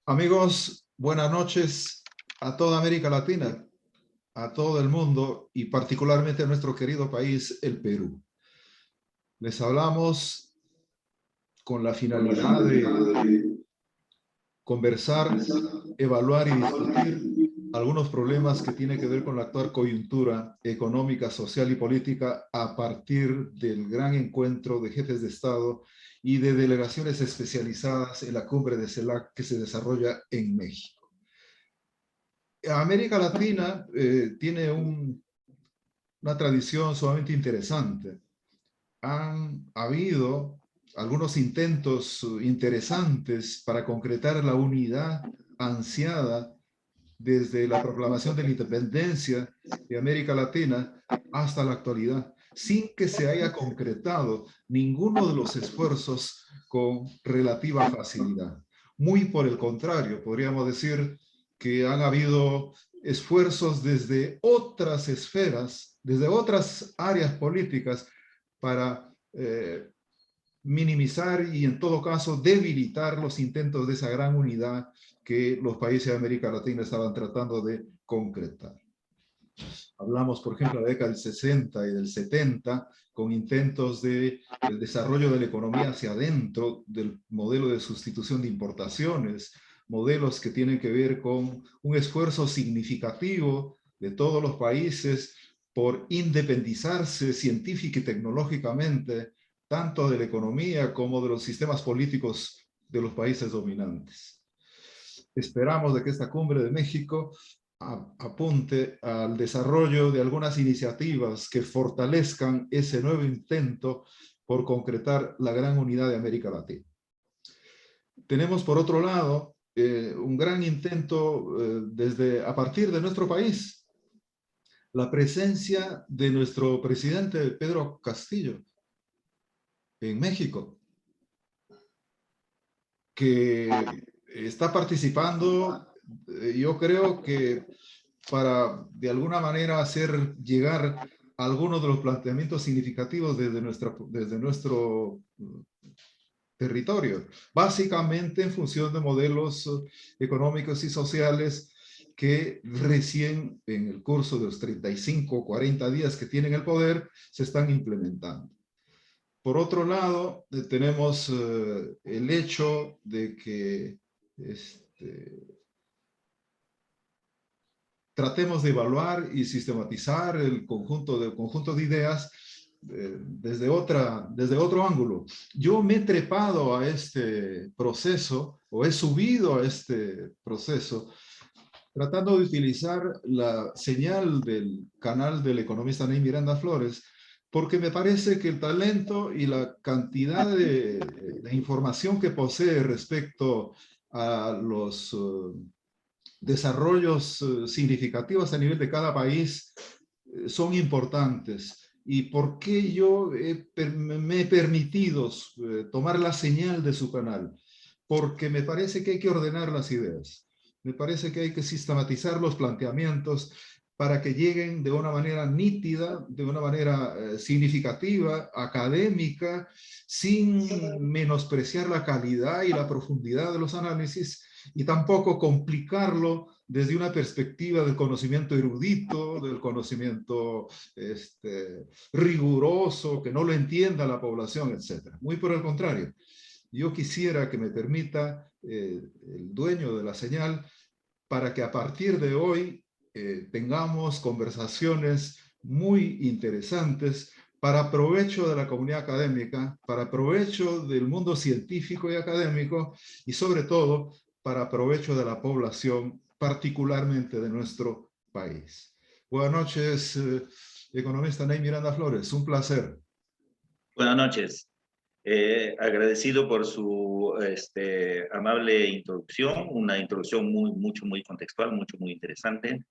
Amigos, buenas noches a toda América Latina, a todo el mundo y particularmente a nuestro querido país, el Perú. Les hablamos con la finalidad de conversar, evaluar y discutir algunos problemas que tienen que ver con la actual coyuntura económica, social y política a partir del gran encuentro de jefes de Estado y de delegaciones especializadas en la cumbre de CELAC que se desarrolla en México. América Latina tiene una tradición sumamente interesante. Han habido algunos intentos interesantes para concretar la unidad ansiada desde la proclamación de la independencia de América Latina hasta la actualidad, sin que se haya concretado ninguno de los esfuerzos con relativa facilidad. Muy por el contrario, podríamos decir que han habido esfuerzos desde otras esferas, desde otras áreas políticas, para minimizar y en todo caso debilitar los intentos de esa gran unidad que los países de América Latina estaban tratando de concretar. Hablamos, por ejemplo, de la década del 60 y del 70, con intentos de el desarrollo de la economía hacia adentro, del modelo de sustitución de importaciones, modelos que tienen que ver con un esfuerzo significativo de todos los países por independizarse científica y tecnológicamente, tanto de la economía como de los sistemas políticos de los países dominantes. Esperamos de que esta cumbre de México apunte al desarrollo de algunas iniciativas que fortalezcan ese nuevo intento por concretar la gran unidad de América Latina. Tenemos, por otro lado, un gran intento a partir de nuestro país, la presencia de nuestro presidente Pedro Castillo en México, que está participando, yo creo que para de alguna manera hacer llegar algunos de los planteamientos significativos desde nuestro territorio, básicamente en función de modelos económicos y sociales que recién en el curso de los 35 o 40 días que tienen el poder se están implementando. Por otro lado, tenemos el hecho de que tratemos de evaluar y sistematizar el conjunto de ideas desde otro ángulo. Yo me he trepado a este proceso, o he subido a este proceso, tratando de utilizar la señal del canal del economista Ney Miranda Flores, porque me parece que el talento y la cantidad de información que posee respecto a los desarrollos significativos a nivel de cada país son importantes. ¿Y por qué yo me he permitido tomar la señal de su canal? Porque me parece que hay que ordenar las ideas. Me parece que hay que sistematizar los planteamientos para que lleguen de una manera nítida, de una manera significativa, académica, sin menospreciar la calidad y la profundidad de los análisis, y tampoco complicarlo desde una perspectiva del conocimiento erudito, del conocimiento riguroso, que no lo entienda la población, etc. Muy por el contrario, yo quisiera que me permita el dueño de la señal para que a partir de hoy tengamos conversaciones muy interesantes para provecho de la comunidad académica, para provecho del mundo científico y académico y sobre todo para provecho de la población, particularmente de nuestro país. Buenas noches, economista Ney Miranda Flores, un placer. Buenas noches. Agradecido por su amable introducción, una introducción muy contextual, muy interesante.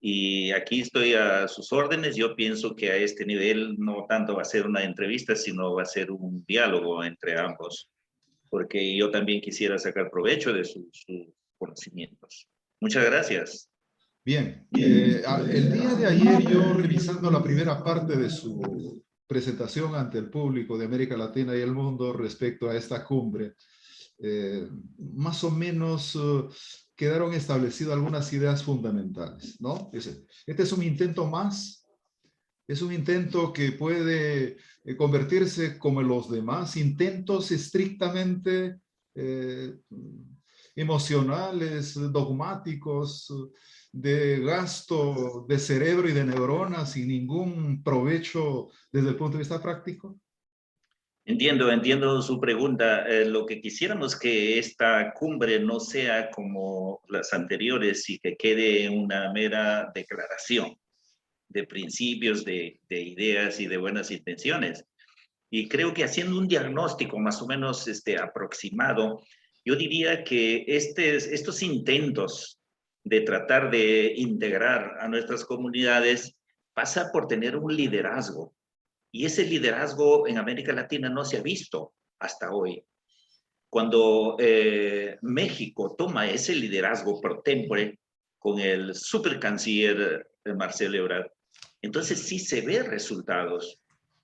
Y aquí estoy a sus órdenes. Yo pienso que a este nivel no tanto va a ser una entrevista, sino va a ser un diálogo entre ambos, porque yo también quisiera sacar provecho de sus conocimientos. Muchas gracias. Bien, el día de ayer yo revisando la primera parte de su presentación ante el público de América Latina y el mundo respecto a esta cumbre, más o menos quedaron establecidas algunas ideas fundamentales, ¿no? Este es un intento más, es un intento que puede convertirse como en los demás intentos estrictamente emocionales, dogmáticos, de gasto de cerebro y de neuronas sin ningún provecho desde el punto de vista práctico. Entiendo su pregunta. Lo que quisiéramos que esta cumbre no sea como las anteriores y que quede una mera declaración de principios, de ideas y de buenas intenciones. Y creo que haciendo un diagnóstico más o menos aproximado, yo diría que estos intentos de tratar de integrar a nuestras comunidades pasa por tener un liderazgo. Y ese liderazgo en América Latina no se ha visto hasta hoy. Cuando México toma ese liderazgo pro tempore con el super canciller Marcelo Ebrard, entonces sí se ven resultados.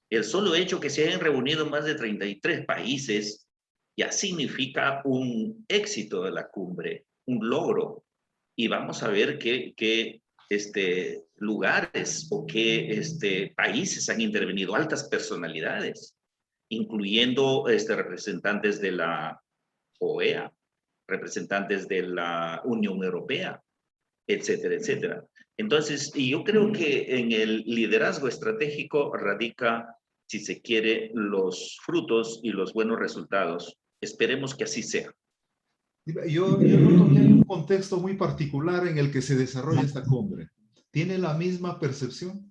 El solo hecho que se hayan reunido más de 33 países ya significa un éxito de la cumbre, un logro. Y vamos a ver qué lugares o qué países han intervenido, altas personalidades, incluyendo representantes de la OEA, representantes de la Unión Europea, etcétera, etcétera. Entonces, y yo creo que en el liderazgo estratégico radica, si se quiere, los frutos y los buenos resultados. Esperemos que así sea. Yo noto que hay un contexto muy particular en el que se desarrolla esta cumbre. ¿Tiene la misma percepción?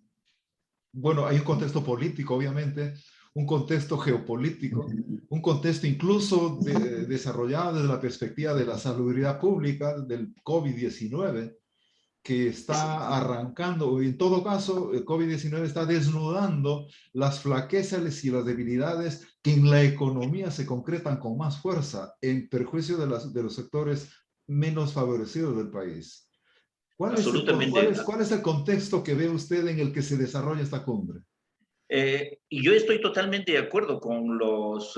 Bueno, hay un contexto político, obviamente, un contexto geopolítico, un contexto incluso desarrollado desde la perspectiva de la salubridad pública del COVID-19, que está arrancando, o en todo caso, el COVID-19 está desnudando las flaquezas y las debilidades que en la economía se concretan con más fuerza en perjuicio de los sectores menos favorecidos del país. Absolutamente. ¿Cuál es el contexto que ve usted en el que se desarrolla esta cumbre? Y yo estoy totalmente de acuerdo con los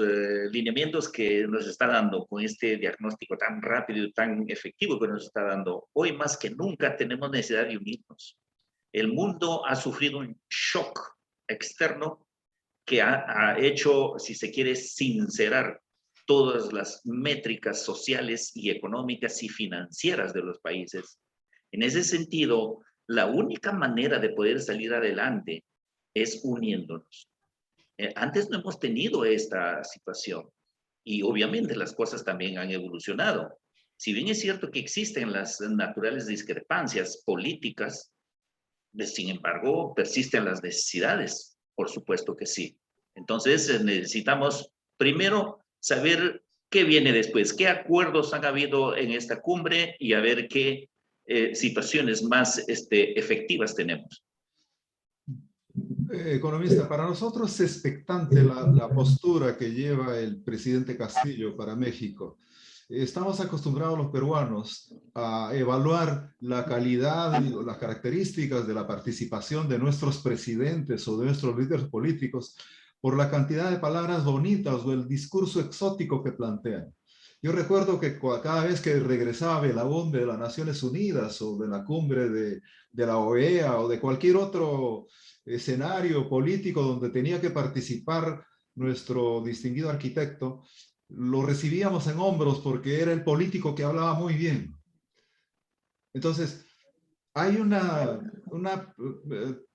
lineamientos que nos está dando, con este diagnóstico tan rápido y tan efectivo que nos está dando. Hoy más que nunca tenemos necesidad de unirnos. El mundo ha sufrido un shock externo que ha hecho, si se quiere, sincerar todas las métricas sociales y económicas y financieras de los países. En ese sentido, la única manera de poder salir adelante es uniéndonos. Antes no hemos tenido esta situación y obviamente las cosas también han evolucionado. Si bien es cierto que existen las naturales discrepancias políticas, sin embargo, persisten las necesidades, por supuesto que sí. Entonces necesitamos primero saber qué viene después, qué acuerdos han habido en esta cumbre y a ver qué situaciones más efectivas tenemos. Economista, para nosotros es expectante la postura que lleva el presidente Castillo para México. Estamos acostumbrados los peruanos a evaluar la calidad y las características de la participación de nuestros presidentes o de nuestros líderes políticos por la cantidad de palabras bonitas o el discurso exótico que plantean. Yo recuerdo que cada vez que regresaba Belaúnde de las Naciones Unidas o de la cumbre de la OEA o de cualquier otro escenario político donde tenía que participar nuestro distinguido arquitecto, lo recibíamos en hombros porque era el político que hablaba muy bien. Entonces, hay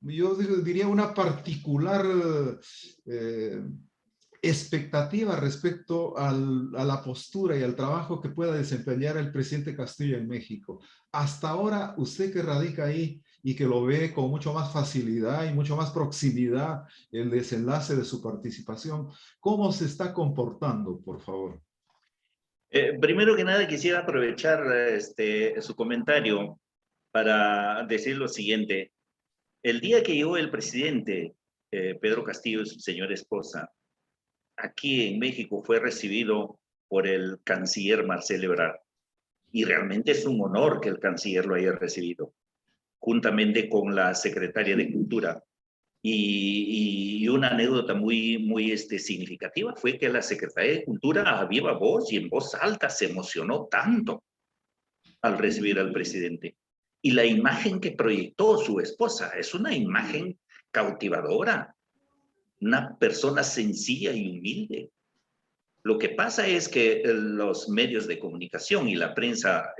yo diría una particular expectativa respecto a la postura y al trabajo que pueda desempeñar el presidente Castillo en México. Hasta ahora, usted que radica ahí y que lo ve con mucho más facilidad y mucho más proximidad el desenlace de su participación, ¿cómo se está comportando, por favor? Primero que nada quisiera aprovechar su comentario para decir lo siguiente. El día que llegó el presidente Pedro Castillo y su señora esposa, aquí en México fue recibido por el canciller Marcelo Ebrard. Y realmente es un honor que el canciller lo haya recibido, juntamente con la secretaria de Cultura Y una anécdota muy significativa fue que la Secretaría de Cultura a viva voz y en voz alta se emocionó tanto al recibir al presidente. Y la imagen que proyectó su esposa es una imagen cautivadora, una persona sencilla y humilde. Lo que pasa es que los medios de comunicación y la prensa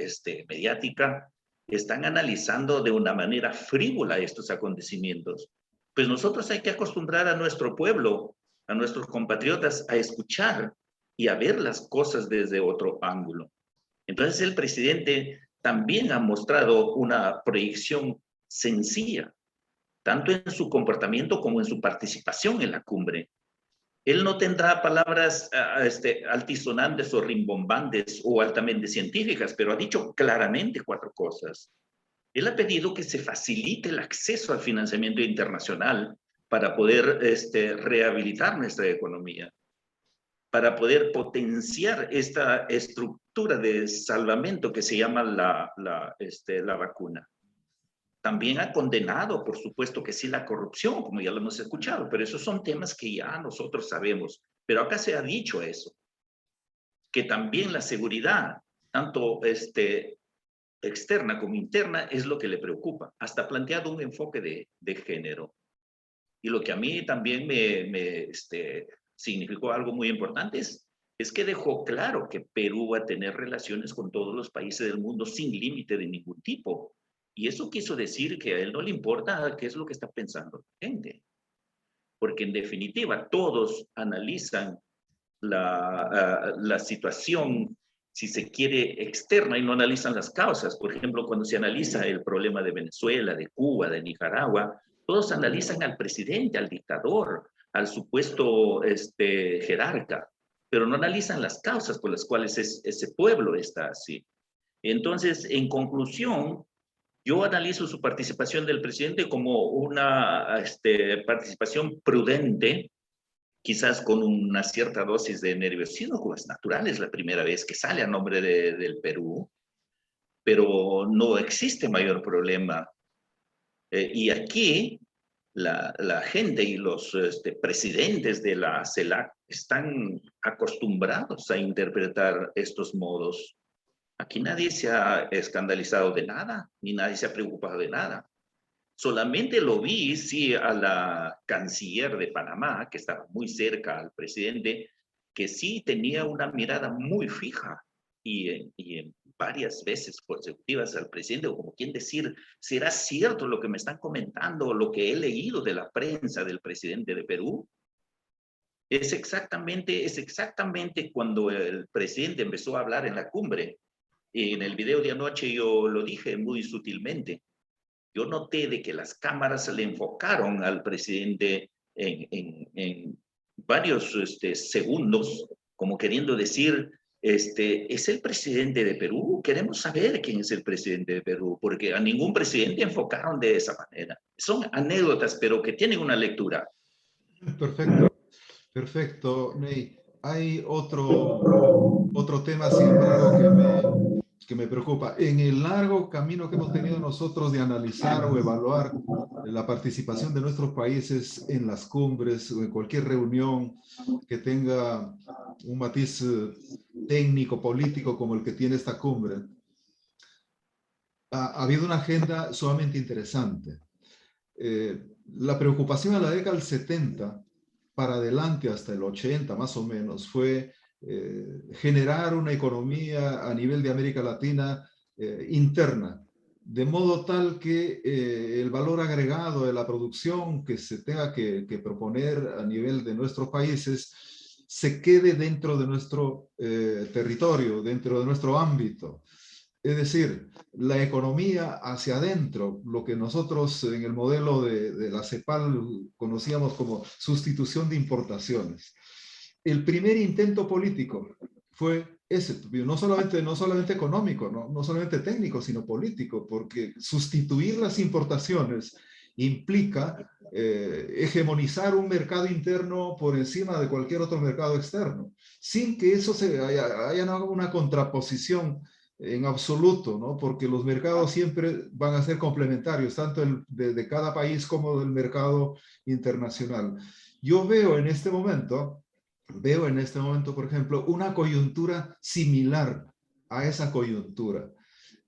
mediática están analizando de una manera frívola estos acontecimientos. Pues nosotros hay que acostumbrar a nuestro pueblo, a nuestros compatriotas, a escuchar y a ver las cosas desde otro ángulo. Entonces el presidente también ha mostrado una proyección sencilla, tanto en su comportamiento como en su participación en la cumbre. Él no tendrá palabras altisonantes o rimbombantes o altamente científicas, pero ha dicho claramente 4 cosas. Él ha pedido que se facilite el acceso al financiamiento internacional para poder rehabilitar nuestra economía, para poder potenciar esta estructura de salvamento que se llama la vacuna. También ha condenado, por supuesto que sí, la corrupción, como ya lo hemos escuchado, pero esos son temas que ya nosotros sabemos. Pero acá se ha dicho eso, que también la seguridad, tanto externa como interna, es lo que le preocupa. Hasta planteado un enfoque de género. Y lo que a mí también me significó algo muy importante es que dejó claro que Perú va a tener relaciones con todos los países del mundo sin límite de ningún tipo. Y eso quiso decir que a él no le importa qué es lo que está pensando la gente. Porque en definitiva todos analizan la situación, si se quiere, externa y no analizan las causas. Por ejemplo, cuando se analiza el problema de Venezuela, de Cuba, de Nicaragua, todos analizan al presidente, al dictador, al supuesto jerarca, pero no analizan las causas por las cuales ese pueblo está así. Entonces, en conclusión, yo analizo su participación del presidente como una participación prudente, quizás con una cierta dosis de nerviosismo, como es natural, es la primera vez que sale a nombre del Perú, pero no existe mayor problema. Y aquí la gente y los presidentes de la CELAC están acostumbrados a interpretar estos modos. Aquí nadie se ha escandalizado de nada, ni nadie se ha preocupado de nada. Solamente lo vi, sí, a la canciller de Panamá, que estaba muy cerca al presidente, que sí tenía una mirada muy fija y en varias veces consecutivas al presidente, o como quien decir, ¿será cierto lo que me están comentando, lo que he leído de la prensa del presidente de Perú? Es exactamente cuando el presidente empezó a hablar en la cumbre. En el video de anoche yo lo dije muy sutilmente. Yo noté de que las cámaras le enfocaron al presidente en varios segundos, como queriendo decir, ¿es el presidente de Perú? Queremos saber quién es el presidente de Perú, porque a ningún presidente enfocaron de esa manera. Son anécdotas, pero que tienen una lectura. Perfecto, perfecto, Ney. Hay otro tema, sin embargo, que me preocupa. En el largo camino que hemos tenido nosotros de analizar o evaluar la participación de nuestros países en las cumbres o en cualquier reunión que tenga un matiz técnico, político, como el que tiene esta cumbre, ha habido una agenda sumamente interesante. La preocupación en la década del 70 para adelante hasta el 80 más o menos fue generar una economía a nivel de América Latina interna, de modo tal que el valor agregado de la producción que se tenga que proponer a nivel de nuestros países se quede dentro de nuestro territorio, dentro de nuestro ámbito. Es decir, la economía hacia adentro, lo que nosotros en el modelo de la CEPAL conocíamos como sustitución de importaciones. El primer intento político fue ese, no solamente económico, no solamente técnico, sino político, porque sustituir las importaciones implica hegemonizar un mercado interno por encima de cualquier otro mercado externo, sin que eso haya una contraposición en absoluto, ¿no? Porque los mercados siempre van a ser complementarios, tanto de cada país como del mercado internacional. Yo veo en este momento, por ejemplo, una coyuntura similar a esa coyuntura.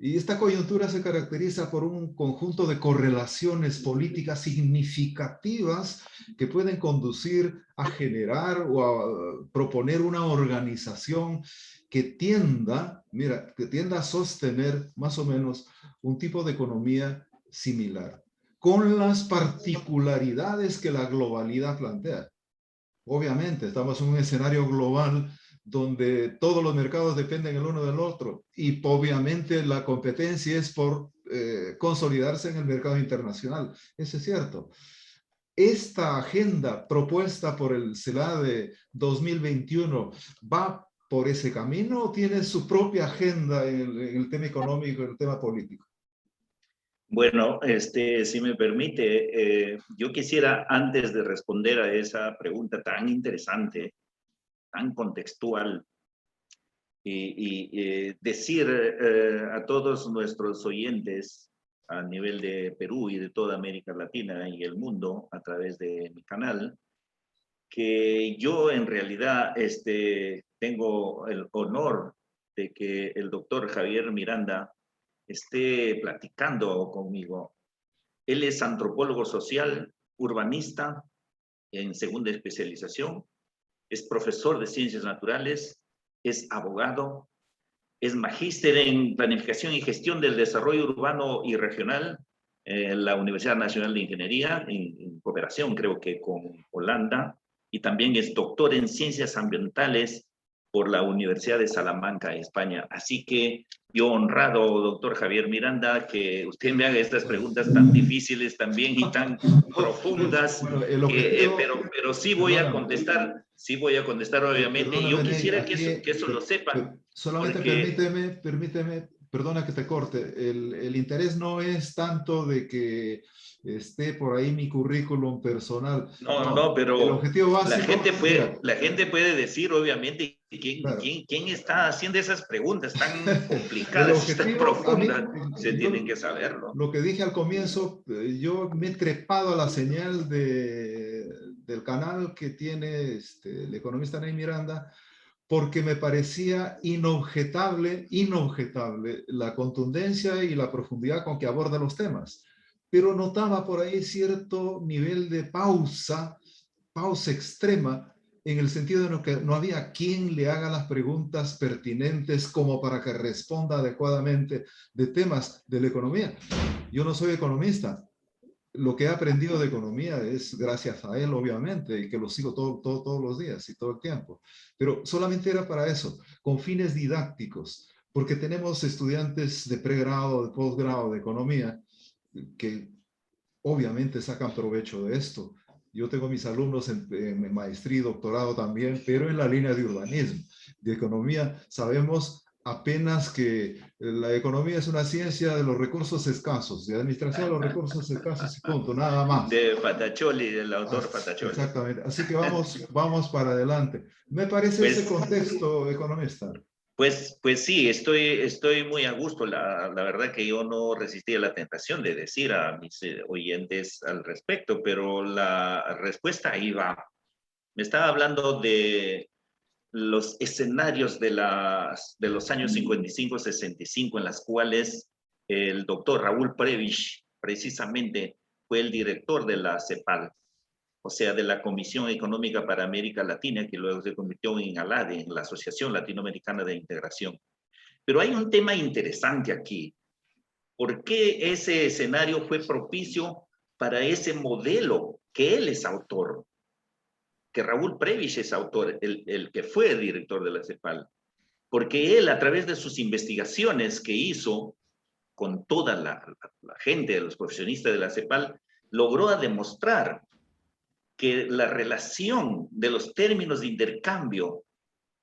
Y esta coyuntura se caracteriza por un conjunto de correlaciones políticas significativas que pueden conducir a generar o a proponer una organización que tienda, mira, que tienda a sostener más o menos un tipo de economía similar, con las particularidades que la globalidad plantea. Obviamente, estamos en un escenario global donde todos los mercados dependen el uno del otro y obviamente la competencia es por consolidarse en el mercado internacional. Eso es cierto. Esta agenda propuesta por el CELADE 2021 va por ese camino o tiene su propia agenda en el tema económico, en el tema político? Bueno, si me permite, yo quisiera, antes de responder a esa pregunta tan interesante, tan contextual, y decir a todos nuestros oyentes a nivel de Perú y de toda América Latina y el mundo a través de mi canal, que yo en realidad tengo el honor de que el doctor Javier Miranda esté platicando conmigo. Él es antropólogo social, urbanista en segunda especialización, es profesor de ciencias naturales, es abogado, es magíster en planificación y gestión del desarrollo urbano y regional en la Universidad Nacional de Ingeniería, en cooperación creo que con Holanda, y también es doctor en ciencias ambientales por la Universidad de Salamanca, España. Así que yo honrado, doctor Javier Miranda, que usted me haga estas preguntas tan difíciles también y tan profundas, Bueno, el objetivo, pero sí voy a contestar, obviamente, y yo perdóname, Ney, quisiera aquí que eso lo sepan, solamente porque permíteme, perdona que te corte. El interés no es tanto de que esté por ahí mi currículum personal. no, No, el pero objetivo básico, mira, la gente puede decir, obviamente, claro, quién está haciendo esas preguntas tan el complicadas y tan objetivo, a mí, profundas. Se tienen yo que saberlo. lo que dije al comienzo, yo me he trepado a la señal del canal que tiene el economista Ney Miranda, porque me parecía inobjetable la contundencia y la profundidad con que aborda los temas. Pero notaba por ahí cierto nivel de pausa extrema, en el sentido de que no había quien le haga las preguntas pertinentes como para que responda adecuadamente de temas de la economía. Yo no soy economista, lo que he aprendido de economía es gracias a él, obviamente, y que lo sigo todos los días y todo el tiempo. Pero solamente era para eso, con fines didácticos, porque tenemos estudiantes de pregrado, de posgrado de economía, que obviamente sacan provecho de esto. Yo tengo mis alumnos en maestría y doctorado también, pero en la línea de urbanismo. De economía sabemos apenas que la economía es una ciencia de los recursos escasos, de administración de los recursos escasos y punto, nada más. De Patacholi, del autor Patacholi. Exactamente. Así que vamos para adelante. Me parece ese Pues contexto, economista. Pues sí, estoy muy a gusto. La verdad que yo no resistía la tentación de decir a mis oyentes al respecto, pero la respuesta ahí va. Me estaba hablando de los escenarios de los años 55-65, en las cuales el doctor Raúl Prebisch, precisamente, fue el director de la CEPAL, o sea, de la Comisión Económica para América Latina, que luego se convirtió en ALADE, en la Asociación Latinoamericana de Integración. Pero hay un tema interesante aquí. ¿Por qué ese escenario fue propicio para ese modelo que él es autor? Que Raúl Prebisch es autor, el que fue el director de la CEPAL. Porque él, a través de sus investigaciones que hizo con toda la gente, los profesionistas de la CEPAL, logró demostrar que la relación de los términos de intercambio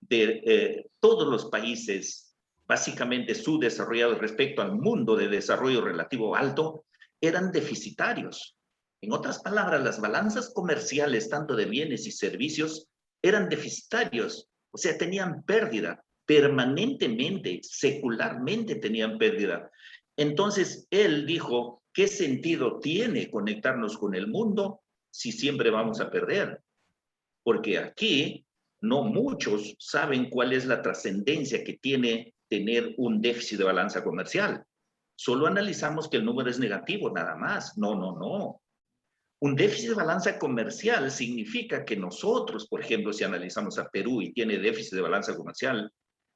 de todos los países, básicamente subdesarrollados respecto al mundo de desarrollo relativo alto, eran deficitarios. En otras palabras, las balanzas comerciales, tanto de bienes y servicios, eran deficitarios, o sea, tenían pérdida. permanentemente, secularmente tenían pérdida. Entonces él dijo, ¿qué sentido tiene conectarnos con el mundo si siempre vamos a perder? Porque aquí no muchos saben cuál es la trascendencia que tiene tener un déficit de balanza comercial. Solo analizamos que el número es negativo, nada más. No, no, no. Un déficit de balanza comercial significa que nosotros, por ejemplo, si analizamos a Perú y tiene déficit de balanza comercial,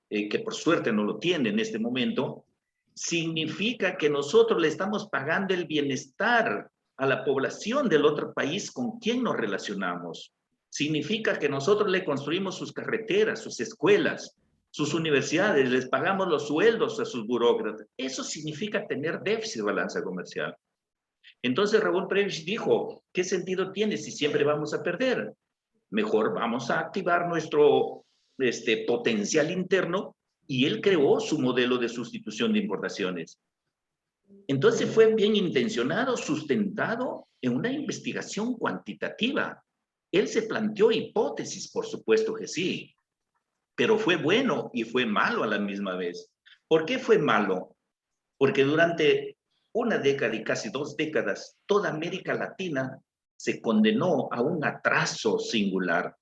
que por suerte no lo tiene en este momento, significa que nosotros le estamos pagando el bienestar a la población del otro país con quien nos relacionamos. Significa que nosotros le construimos sus carreteras, sus escuelas, sus universidades, les pagamos los sueldos a sus burócratas. Eso significa tener déficit de balanza comercial. Entonces Raúl Prebisch dijo, ¿qué sentido tiene si siempre vamos a perder? Mejor vamos a activar nuestro potencial interno, y él creó su modelo de sustitución de importaciones. Entonces fue bien intencionado, sustentado en una investigación cuantitativa. Él se planteó hipótesis, por supuesto que sí, pero fue bueno y fue malo a la misma vez. ¿Por qué fue malo? Porque durante una década y casi 2 décadas, toda América Latina se condenó a un atraso singular.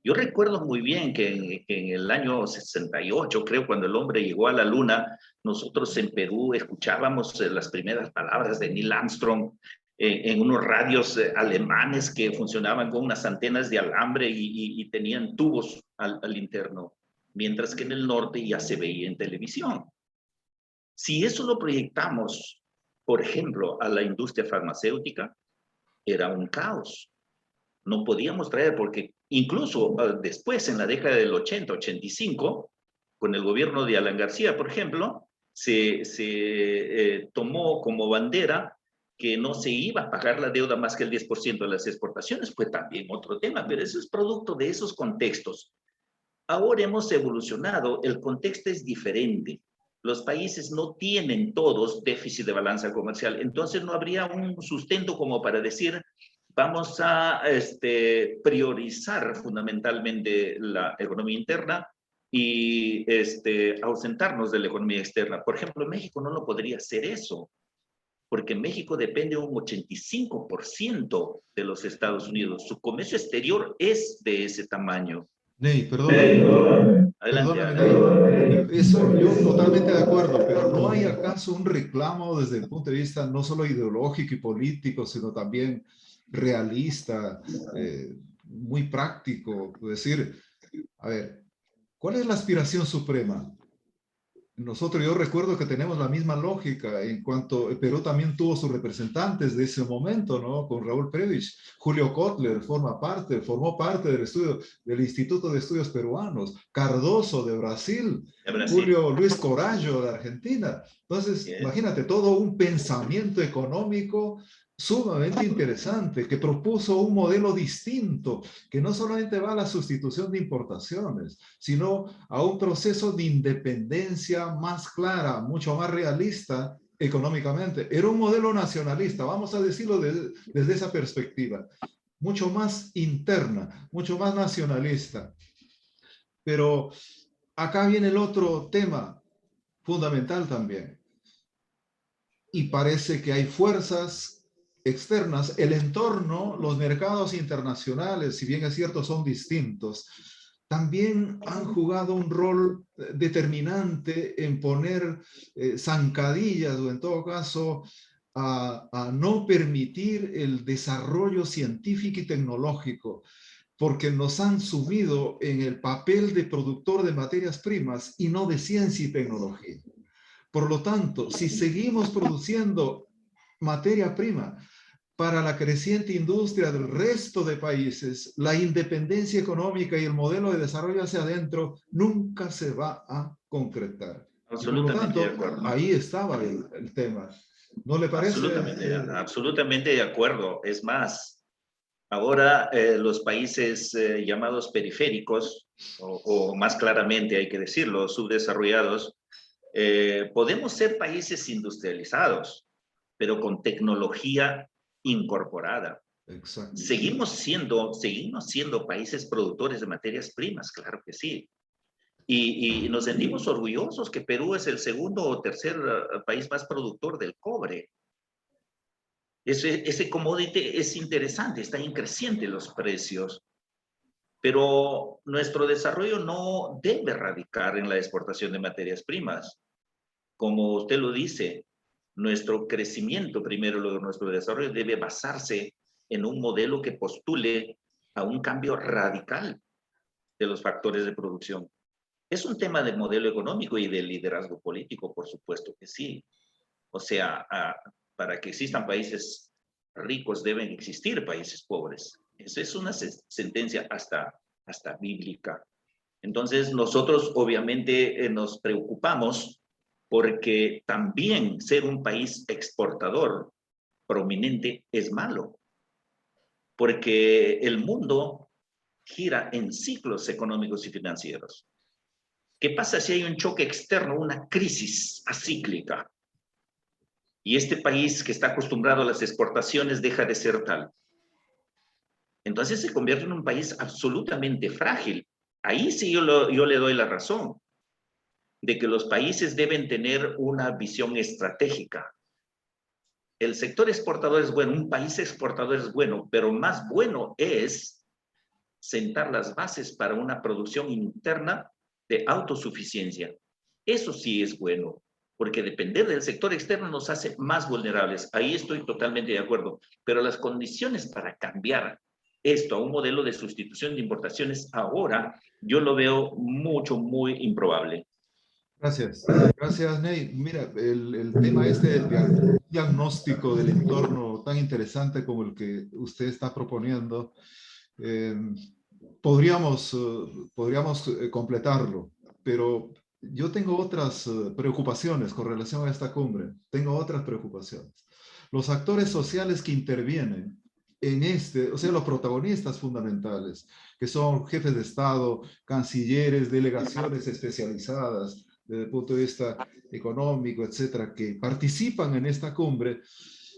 Yo recuerdo muy bien que en el año 68, creo, cuando el hombre llegó a la luna, nosotros en Perú escuchábamos las primeras palabras de Neil Armstrong en unos radios alemanes que funcionaban con unas antenas de alambre y tenían tubos al interno, mientras que en el norte ya se veía en televisión. Si eso lo proyectamos, por ejemplo, a la industria farmacéutica, era un caos. No podíamos traer, porque incluso después, en la década del 80, 85, con el gobierno de Alan García, por ejemplo, se tomó como bandera que no se iba a pagar la deuda más que el 10% de las exportaciones. Fue también otro tema, pero eso es producto de esos contextos. Ahora hemos evolucionado, el contexto es diferente. Los países no tienen todos déficit de balanza comercial, entonces no habría un sustento como para decir, vamos a priorizar fundamentalmente la economía interna y ausentarnos de la economía externa. Por ejemplo, México no lo podría hacer eso, porque México depende un 85% de los Estados Unidos. Su comercio exterior es de ese tamaño. Ney, perdóname. Adelante, Perdóname, Ney. Alan. Eso, yo totalmente de acuerdo, pero ¿no hay acaso un reclamo desde el punto de vista no solo ideológico y político, sino también realista, muy práctico? Es decir, a ver, ¿cuál es la aspiración suprema? Nosotros, yo recuerdo que tenemos la misma lógica en cuanto Perú también tuvo sus representantes de ese momento, ¿no? Con Raúl Prebisch, Julio Kotler formó parte del estudio del Instituto de Estudios Peruanos, Cardoso de Brasil, Julio Luis Corallo de Argentina. Entonces, imagínate, todo un pensamiento económico sumamente interesante, que propuso un modelo distinto, que no solamente va a la sustitución de importaciones, sino a un proceso de independencia más clara, mucho más realista económicamente. Era un modelo nacionalista, vamos a decirlo desde esa perspectiva, mucho más interna, mucho más nacionalista. Pero acá viene el otro tema fundamental también. Y parece que hay fuerzas externas, el entorno, los mercados internacionales, si bien es cierto, son distintos, también han jugado un rol determinante en poner zancadillas o en todo caso a no permitir el desarrollo científico y tecnológico, porque nos han subido en el papel de productor de materias primas y no de ciencia y tecnología. Por lo tanto, si seguimos produciendo materia prima para la creciente industria del resto de países, la independencia económica y el modelo de desarrollo hacia adentro nunca se va a concretar. Y por lo tanto, ahí estaba el tema. ¿No le parece? Absolutamente de acuerdo. Es más, ahora los países llamados periféricos, o más claramente hay que decirlo, subdesarrollados, podemos ser países industrializados, pero con tecnología incorporada. Exacto. Seguimos siendo países productores de materias primas, claro que sí, Y nos sentimos orgullosos que Perú es el segundo o tercer país más productor del cobre. Ese commodity es interesante, está creciente los precios, pero nuestro desarrollo no debe radicar en la exportación de materias primas. Como usted lo dice, nuestro crecimiento, primero nuestro desarrollo, debe basarse en un modelo que postule a un cambio radical de los factores de producción. Es un tema de modelo económico y de liderazgo político, por supuesto que sí. O sea, para que existan países ricos deben existir países pobres. Esa es una sentencia hasta bíblica. Entonces, nosotros obviamente nos preocupamos porque también ser un país exportador prominente es malo, porque el mundo gira en ciclos económicos y financieros. ¿Qué pasa si hay un choque externo, una crisis acíclica? Y este país que está acostumbrado a las exportaciones deja de ser tal. Entonces se convierte en un país absolutamente frágil. Ahí sí yo le doy la razón de que los países deben tener una visión estratégica. El sector exportador es bueno, un país exportador es bueno, pero más bueno es sentar las bases para una producción interna de autosuficiencia. Eso sí es bueno, porque depender del sector externo nos hace más vulnerables. Ahí estoy totalmente de acuerdo, pero las condiciones para cambiar esto a un modelo de sustitución de importaciones ahora, yo lo veo muy improbable. Gracias. Gracias, Ney. Mira, el tema este del diagnóstico del entorno tan interesante como el que usted está proponiendo, eh, podríamos completarlo, pero yo tengo otras preocupaciones con relación a esta cumbre. Tengo otras preocupaciones. Los actores sociales que intervienen en este, o sea, los protagonistas fundamentales, que son jefes de Estado, cancilleres, delegaciones especializadas desde el punto de vista económico, etcétera, que participan en esta cumbre,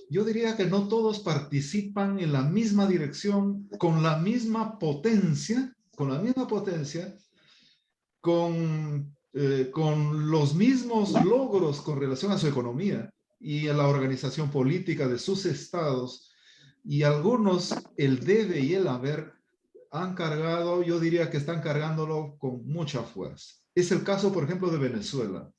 yo diría que no todos participan en la misma dirección, con la misma potencia, con los mismos logros con relación a su economía y a la organización política de sus estados, y algunos el debe y el haber han cargado, yo diría que están cargándolo con mucha fuerza. Es el caso, por ejemplo, de Venezuela.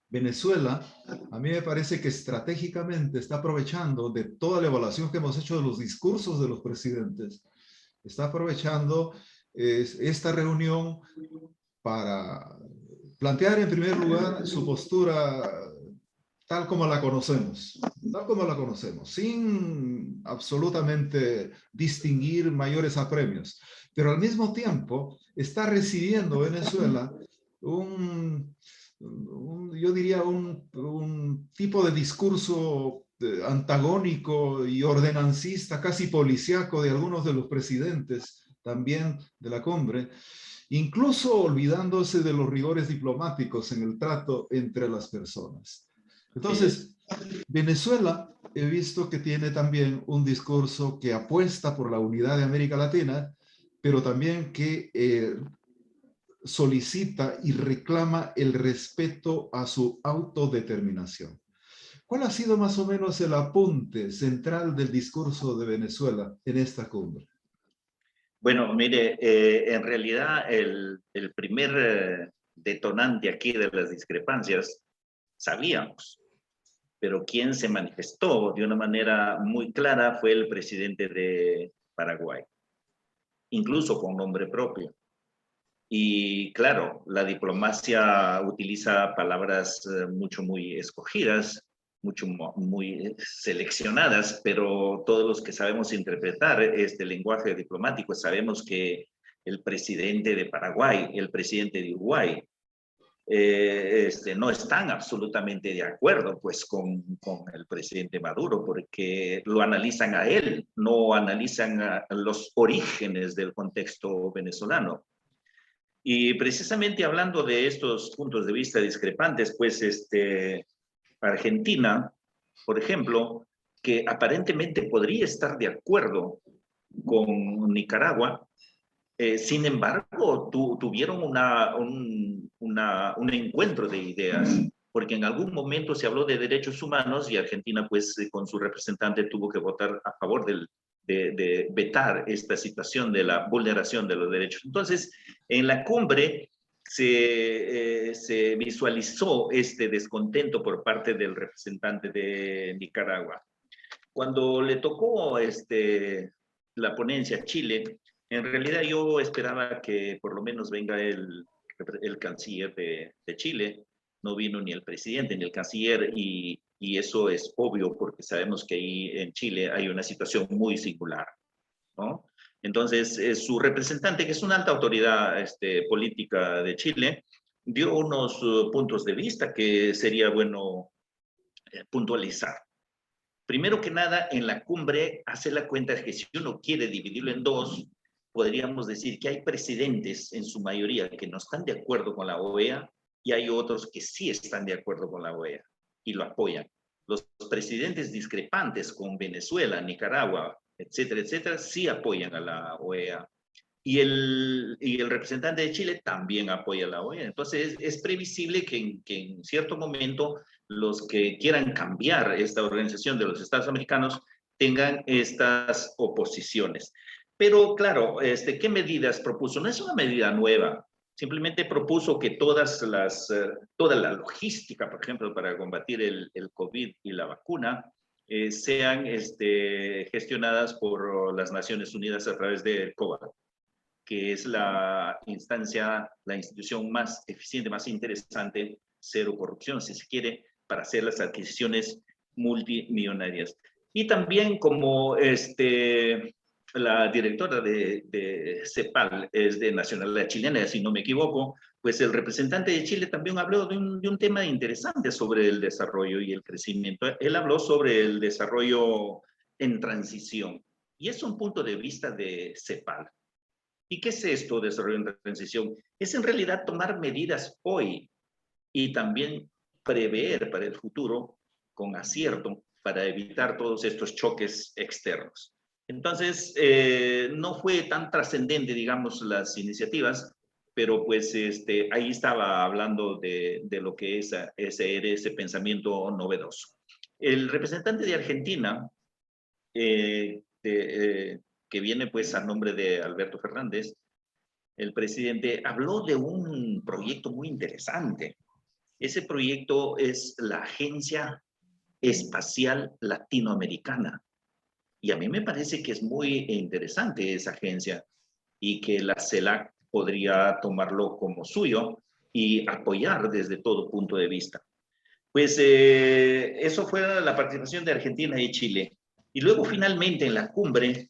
Venezuela, a mí me parece que estratégicamente está aprovechando de toda la evaluación que hemos hecho de los discursos de los presidentes, está aprovechando esta reunión para plantear en primer lugar su postura tal como la conocemos, sin absolutamente distinguir mayores apremios. Pero al mismo tiempo está recibiendo Venezuela yo diría, un tipo de discurso antagónico y ordenancista, casi policíaco de algunos de los presidentes también de la cumbre, incluso olvidándose de los rigores diplomáticos en el trato entre las personas. Entonces, Venezuela he visto que tiene también un discurso que apuesta por la unidad de América Latina, pero también que solicita y reclama el respeto a su autodeterminación. ¿Cuál ha sido más o menos el apunte central del discurso de Venezuela en esta cumbre? Bueno, mire, en realidad el primer detonante aquí de las discrepancias sabíamos, pero quien se manifestó de una manera muy clara fue el presidente de Paraguay, incluso con nombre propio. Y claro, la diplomacia utiliza palabras muy escogidas, muy seleccionadas, pero todos los que sabemos interpretar este lenguaje diplomático sabemos que el presidente de Paraguay, el presidente de Uruguay, no están absolutamente de acuerdo pues con el presidente Maduro, porque lo analizan a él, no analizan a los orígenes del contexto venezolano. Y precisamente hablando de estos puntos de vista discrepantes, pues Argentina, por ejemplo, que aparentemente podría estar de acuerdo con Nicaragua, Sin embargo, tuvieron un encuentro de ideas, porque en algún momento se habló de derechos humanos y Argentina, pues, con su representante tuvo que votar a favor de vetar esta situación de la vulneración de los derechos. Entonces, en la cumbre se visualizó este descontento por parte del representante de Nicaragua. Cuando le tocó la ponencia a Chile, en realidad yo esperaba que por lo menos venga el canciller de Chile. No vino ni el presidente ni el canciller y eso es obvio porque sabemos que ahí en Chile hay una situación muy singular, ¿no? Entonces, su representante, que es una alta autoridad política de Chile, dio unos puntos de vista que sería bueno puntualizar. Primero que nada, en la cumbre hace la cuenta de que si uno quiere dividirlo en dos, podríamos decir que hay presidentes en su mayoría que no están de acuerdo con la OEA y hay otros que sí están de acuerdo con la OEA y lo apoyan. Los presidentes discrepantes con Venezuela, Nicaragua, etcétera, etcétera, sí apoyan a la OEA. Y el representante de Chile también apoya a la OEA. Entonces, es previsible que en cierto momento los que quieran cambiar esta organización de los Estados americanos tengan estas oposiciones. Pero claro, ¿qué medidas propuso? No es una medida nueva. Simplemente propuso que toda la logística, por ejemplo, para combatir el COVID y la vacuna, sean gestionadas por las Naciones Unidas a través del COVAX, que es la instancia, la institución más eficiente, más interesante, cero corrupción, si se quiere, para hacer las adquisiciones multimillonarias. Y también como la directora de CEPAL es de nacionalidad chilena, si no me equivoco, pues el representante de Chile también habló de un tema interesante sobre el desarrollo y el crecimiento. Él habló sobre el desarrollo en transición. Y es un punto de vista de CEPAL. ¿Y qué es esto de desarrollo en transición? Es en realidad tomar medidas hoy y también prever para el futuro con acierto para evitar todos estos choques externos. Entonces, no fue tan trascendente, digamos, las iniciativas, pero pues ahí estaba hablando de lo que es ese pensamiento novedoso. El representante de Argentina, que viene pues a nombre de Alberto Fernández, el presidente habló de un proyecto muy interesante. Ese proyecto es la Agencia Espacial Latinoamericana. Y a mí me parece que es muy interesante esa agencia y que la CELAC podría tomarlo como suyo y apoyar desde todo punto de vista. Pues eso fue la participación de Argentina y Chile. Y luego finalmente en la cumbre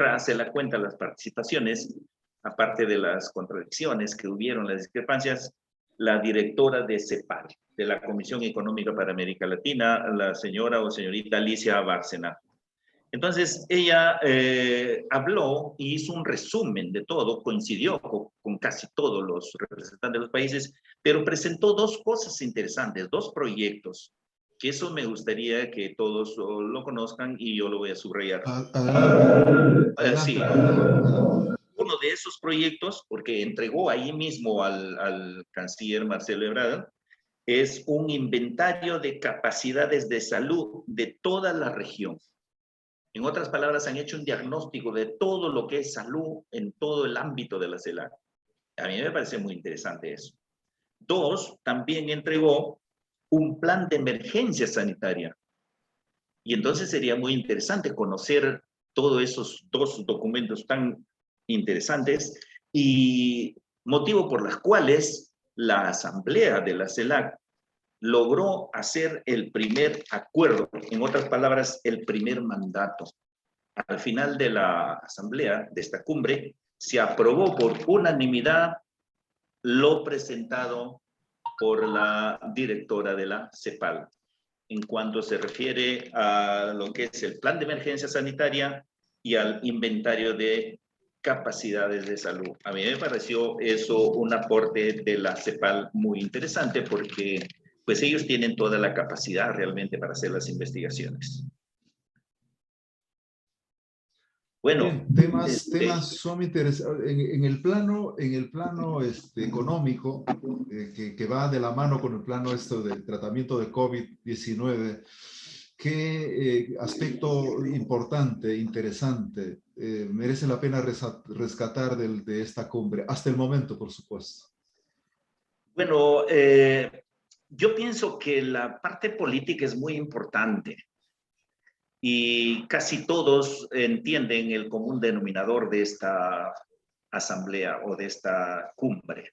hace la cuenta las participaciones, aparte de las contradicciones que hubieron, las discrepancias, la directora de CEPAL, de la Comisión Económica para América Latina, la señora o señorita Alicia Bárcena. Entonces, ella habló y hizo un resumen de todo, coincidió con casi todos los representantes de los países, pero presentó dos cosas interesantes, dos proyectos, que eso me gustaría que todos lo conozcan y yo lo voy a subrayar. Adelante. Sí. Uno de esos proyectos, porque entregó ahí mismo al canciller Marcelo Ebrard, es un inventario de capacidades de salud de toda la región. En otras palabras, han hecho un diagnóstico de todo lo que es salud en todo el ámbito de la CELAC. A mí me parece muy interesante eso. Dos, también entregó un plan de emergencia sanitaria. Y entonces sería muy interesante conocer todos esos dos documentos tan interesantes y motivo por los cuales la asamblea de la CELAC logró hacer el primer acuerdo, en otras palabras, el primer mandato. Al final de la asamblea, de esta cumbre, se aprobó por unanimidad lo presentado por la directora de la CEPAL en cuanto se refiere a lo que es el plan de emergencia sanitaria y al inventario de capacidades de salud. A mí me pareció eso un aporte de la CEPAL muy interesante porque pues ellos tienen toda la capacidad realmente para hacer las investigaciones. Bueno, Bien, temas son interesantes. En el plano económico, que va de la mano con el plano esto del tratamiento de COVID-19, ¿qué aspecto importante, interesante, merece la pena rescatar de esta cumbre? Hasta el momento, por supuesto. bueno, yo pienso que la parte política es muy importante y casi todos entienden el común denominador de esta asamblea o de esta cumbre.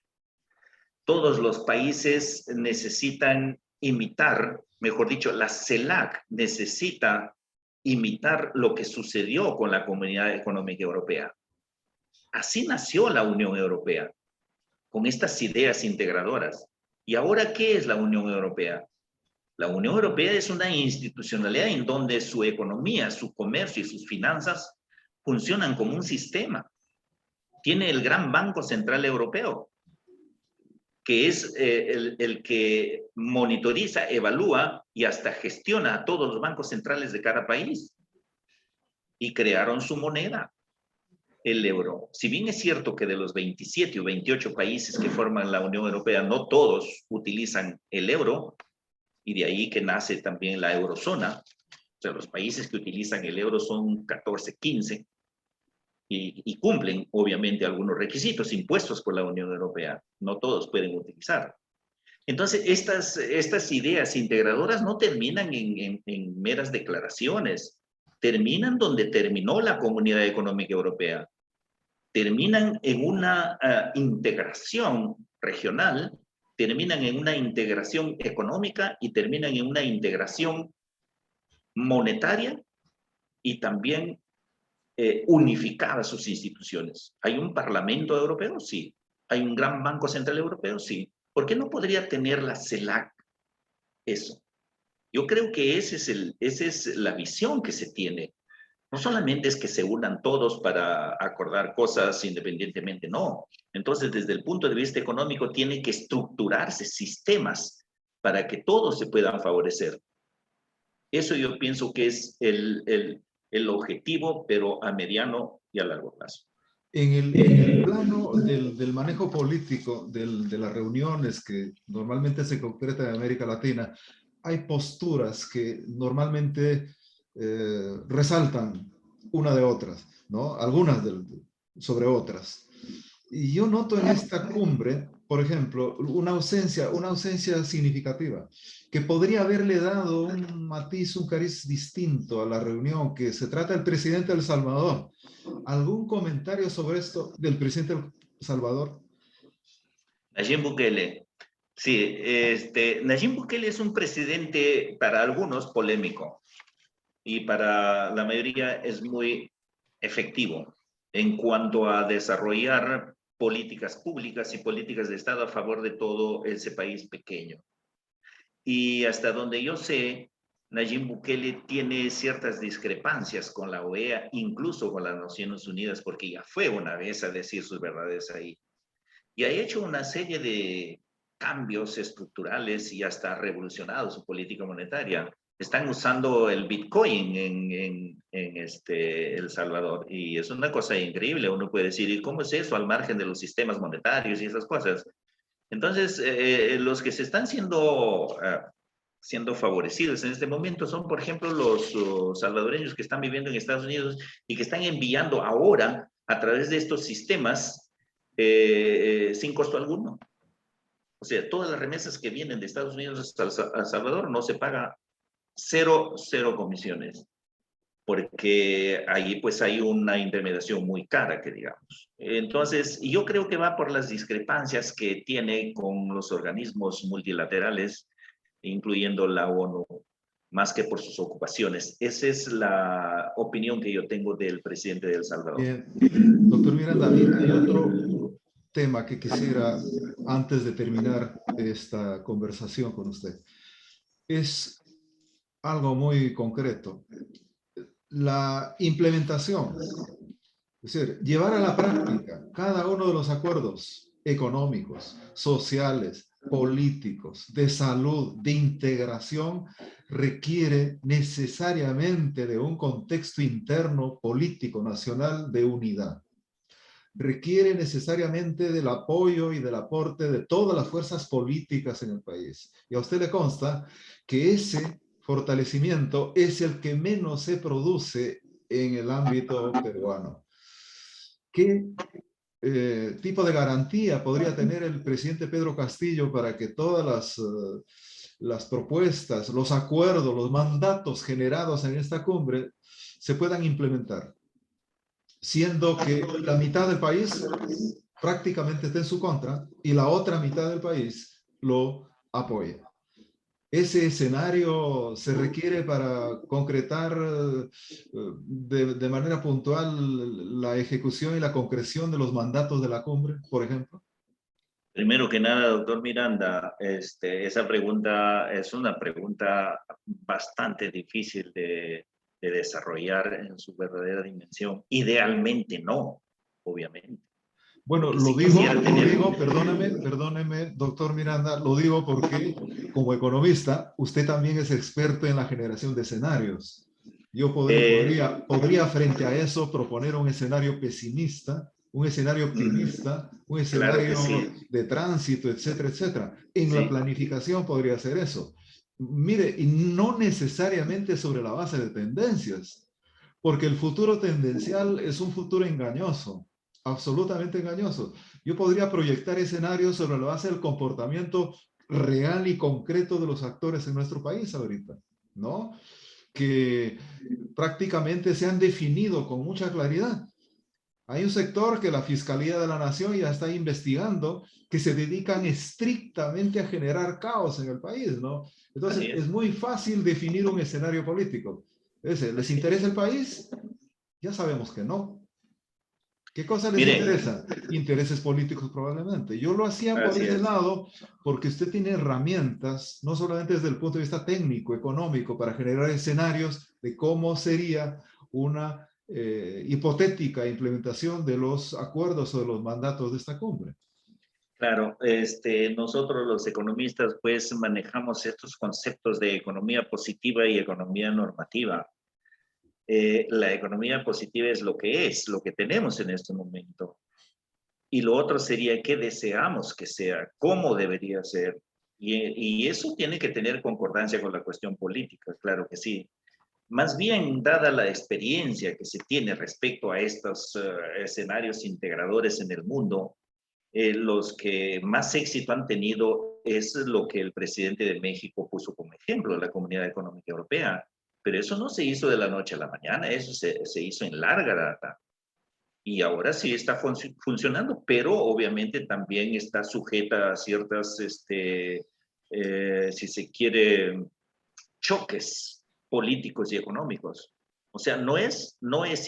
Todos los países necesitan imitar, mejor dicho, la CELAC necesita imitar lo que sucedió con la Comunidad Económica Europea. Así nació la Unión Europea, con estas ideas integradoras. ¿Y ahora qué es la Unión Europea? La Unión Europea es una institucionalidad en donde su economía, su comercio y sus finanzas funcionan como un sistema. Tiene el gran Banco Central Europeo, que es el que monitoriza, evalúa y hasta gestiona a todos los bancos centrales de cada país. Y crearon su moneda, el euro. Si bien es cierto que de los 27 o 28 países que forman la Unión Europea, no todos utilizan el euro, y de ahí que nace también la eurozona. O sea, los países que utilizan el euro son 14, 15, y cumplen obviamente algunos requisitos impuestos por la Unión Europea. No todos pueden utilizar. Entonces, estas ideas integradoras no terminan en meras declaraciones, terminan donde terminó la Comunidad Económica Europea, terminan en una integración regional, terminan en una integración económica y terminan en una integración monetaria y también unificada sus instituciones. ¿Hay un Parlamento Europeo? Sí. ¿Hay un gran Banco Central Europeo? Sí. ¿Por qué no podría tener la CELAC eso? Yo creo que esa es la visión que se tiene. No solamente es que se unan todos para acordar cosas independientemente, no. Entonces, desde el punto de vista económico, tiene que estructurarse sistemas para que todos se puedan favorecer. Eso yo pienso que es el objetivo, pero a mediano y a largo plazo. En el plano del manejo político de las reuniones que normalmente se concretan en América Latina, hay posturas que normalmente resaltan una de otras, ¿no? Algunas sobre otras. Y yo noto en esta cumbre, por ejemplo, una ausencia significativa, que podría haberle dado un matiz, un cariz distinto a la reunión, que se trata del presidente de El Salvador. ¿Algún comentario sobre esto del presidente de El Salvador? Nayib Bukele. Sí, Nayib Bukele es un presidente para algunos polémico y para la mayoría es muy efectivo en cuanto a desarrollar políticas públicas y políticas de Estado a favor de todo ese país pequeño. Y hasta donde yo sé, Nayib Bukele tiene ciertas discrepancias con la OEA, incluso con las Naciones Unidas, porque ya fue una vez a decir sus verdades ahí. Y ha hecho una serie de cambios estructurales y hasta ha revolucionado su política monetaria. Están usando el Bitcoin en El Salvador y es una cosa increíble. Uno puede decir, ¿y cómo es eso al margen de los sistemas monetarios y esas cosas? Entonces, los que se están siendo favorecidos en este momento son, por ejemplo, los salvadoreños que están viviendo en Estados Unidos y que están enviando ahora a través de estos sistemas sin costo alguno. O sea, todas las remesas que vienen de Estados Unidos a Salvador no se paga cero comisiones, porque ahí pues hay una intermediación muy cara, que digamos. Entonces, yo creo que va por las discrepancias que tiene con los organismos multilaterales, incluyendo la ONU, más que por sus ocupaciones. Esa es la opinión que yo tengo del presidente de El Salvador. Bien, doctor Miranda, hay otro tema que quisiera, antes de terminar esta conversación con usted. Es algo muy concreto. La implementación, es decir, llevar a la práctica cada uno de los acuerdos económicos, sociales, políticos, de salud, de integración, requiere necesariamente de un contexto interno político nacional de unidad. Requiere necesariamente del apoyo y del aporte de todas las fuerzas políticas en el país. Y a usted le consta que ese fortalecimiento es el que menos se produce en el ámbito peruano. ¿Qué tipo de garantía podría tener el presidente Pedro Castillo para que todas las propuestas, los acuerdos, los mandatos generados en esta cumbre se puedan implementar? Siendo que la mitad del país prácticamente está en su contra y la otra mitad del país lo apoya. Ese escenario se requiere para concretar de manera puntual la ejecución y la concreción de los mandatos de la cumbre, por ejemplo. Primero que nada, doctor Miranda, esa pregunta es una pregunta bastante difícil de desarrollar en su verdadera dimensión. Idealmente no, obviamente. Bueno, Porque si quisiera tener... perdóneme, doctor Miranda, lo digo porque como economista, usted también es experto en la generación de escenarios. Yo podría frente a eso proponer un escenario pesimista, un escenario optimista, un Claro que escenario sí. de tránsito, etcétera, etcétera. En la Sí, planificación podría ser eso. Mire, y no necesariamente sobre la base de tendencias, porque el futuro tendencial es un futuro engañoso, absolutamente engañoso. Yo podría proyectar escenarios sobre la base del comportamiento real y concreto de los actores en nuestro país ahorita, ¿no? Que prácticamente se han definido con mucha claridad. Hay un sector que la Fiscalía de la Nación ya está investigando, que se dedican estrictamente a generar caos en el país, ¿no? Entonces, así es es. muy fácil definir un escenario político. ¿Les Así interesa es. el país? Ya sabemos que no. ¿Qué cosa les Mire, interesa? Intereses políticos probablemente. Yo lo hacía por así ese es. lado porque usted tiene herramientas, no solamente desde el punto de vista técnico, económico, para generar escenarios de cómo sería una hipotética implementación de los acuerdos o de los mandatos de esta cumbre. Claro, nosotros los economistas pues manejamos estos conceptos de economía positiva y economía normativa. La economía positiva es lo que tenemos en este momento. Y lo otro sería qué deseamos que sea, cómo debería ser. Y eso tiene que tener concordancia con la cuestión política, claro que sí. Más bien, dada la experiencia que se tiene respecto a estos escenarios integradores en el mundo, los que más éxito han tenido es lo que el presidente de México puso como ejemplo, la Comunidad Económica Europea. Pero eso no se hizo de la noche a la mañana, eso se hizo en larga data. Y ahora sí está funcionando, pero obviamente también está sujeta a ciertas, si se quiere, choques políticos y económicos. O sea, no es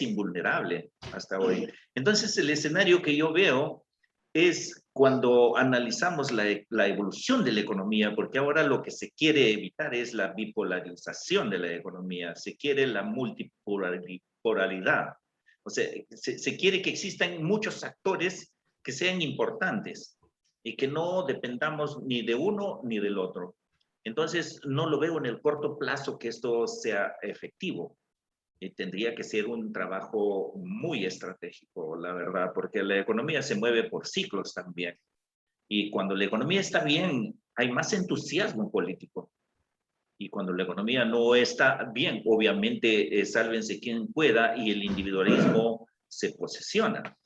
invulnerable hasta hoy. Entonces, el escenario que yo veo es cuando analizamos la evolución de la economía, porque ahora lo que se quiere evitar es la bipolarización de la economía, se quiere la multipolaridad. O sea, se quiere que existan muchos actores que sean importantes y que no dependamos ni de uno ni del otro. Entonces, no lo veo en el corto plazo que esto sea efectivo. Tendría que ser un trabajo muy estratégico, la verdad, porque la economía se mueve por ciclos también. Y cuando la economía está bien, hay más entusiasmo político. Y cuando la economía no está bien, obviamente, sálvense quien pueda y el individualismo se posesiona.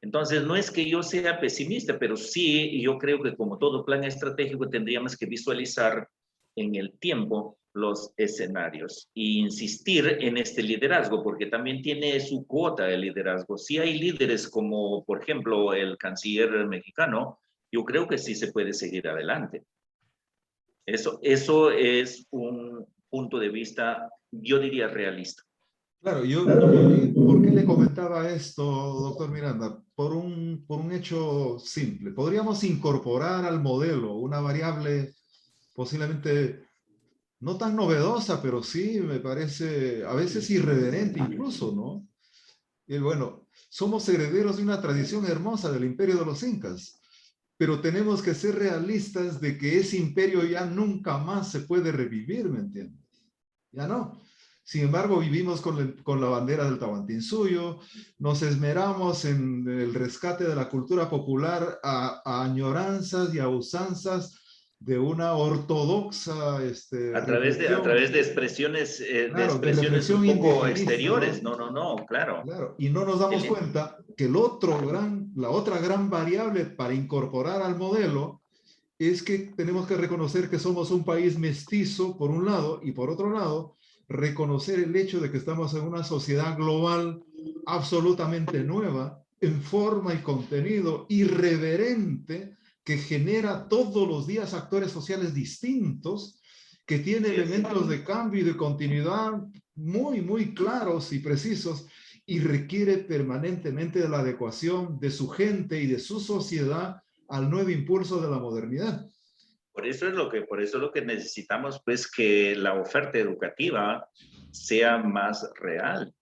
Entonces, no es que yo sea pesimista, pero sí, yo creo que como todo plan estratégico tendríamos que visualizar en el tiempo los escenarios e insistir en este liderazgo, porque también tiene su cuota de liderazgo. Si hay líderes como, por ejemplo, el canciller mexicano, yo creo que sí se puede seguir adelante. Eso es un punto de vista, yo diría, realista. Claro, ¿por qué le comentaba esto, doctor Miranda? Por un hecho simple. Podríamos incorporar al modelo una variable posiblemente no tan novedosa, pero sí me parece a veces irreverente incluso, ¿no? Y bueno, somos herederos de una tradición hermosa del imperio de los incas. pero tenemos que ser realistas de que ese imperio ya nunca más se puede revivir, ¿me entiendes? Ya no. Sin embargo, vivimos con la bandera del Tahuantinsuyo, nos esmeramos en el rescate de la cultura popular a añoranzas y a usanzas de una ortodoxa a reflexión, través de claro, de expresiones un reflexión poco indigenista, exteriores. ¿no? No, no, no, claro. Claro, y no nos damos El- cuenta que la otra gran variable para incorporar al modelo es que tenemos que reconocer que somos un país mestizo, por un lado, y por otro lado, reconocer el hecho de que estamos en una sociedad global absolutamente nueva, en forma y contenido, irreverente, que genera todos los días actores sociales distintos, que tiene Así es. elementos de cambio y de continuidad muy, muy claros y precisos, y requiere permanentemente de la adecuación de su gente y de su sociedad al nuevo impulso de la modernidad. Por eso es lo que necesitamos, pues, que la oferta educativa sea más real.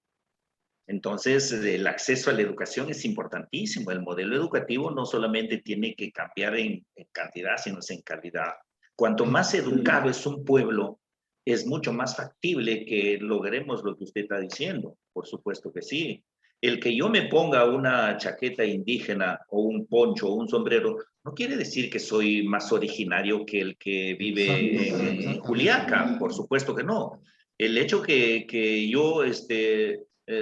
Entonces, el acceso a la educación es importantísimo. El modelo educativo no solamente tiene que cambiar en cantidad, sino en calidad. Cuanto más educado es un pueblo, es mucho más factible que logremos lo que usted está diciendo. Por supuesto que sí. El que yo me ponga una chaqueta indígena o un poncho o un sombrero no quiere decir que soy más originario que el que Exacto, vive en exactamente. Juliaca. Por supuesto que no. El hecho que yo